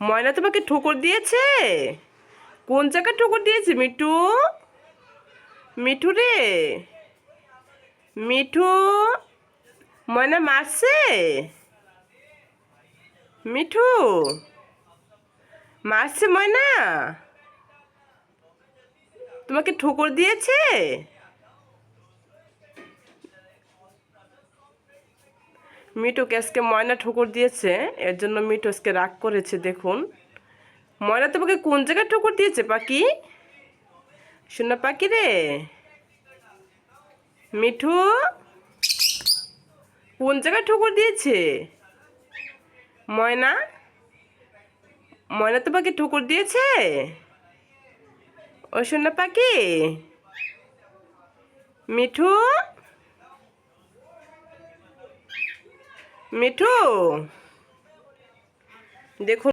ময়না তোমাকে ঠোকর দিয়েছে? কোন জায়গায় ঠোকর দিয়েছে মিঠু? মিঠু রে, মিঠু, ময়না মারছে? মিঠু মারছে ময়না? তোমাকে ঠোকর দিয়েছে? মিঠুকে আজকে ময়না ঠোকর দিয়েছে, এর জন্য মিঠু আজকে রাগ করেছে। দেখুন, ময়না তোমাকে কোন জায়গায় ঠোকর দিয়েছে পাখি? শোনা পাখি রে, মিঠু কোন জায়গায় ঠোকর দিয়েছে? ময়না, ময়না তোমাকে ঠোকর দিয়েছে? ও শোনা পাখি, মিঠু, মিঠু, দেখুন।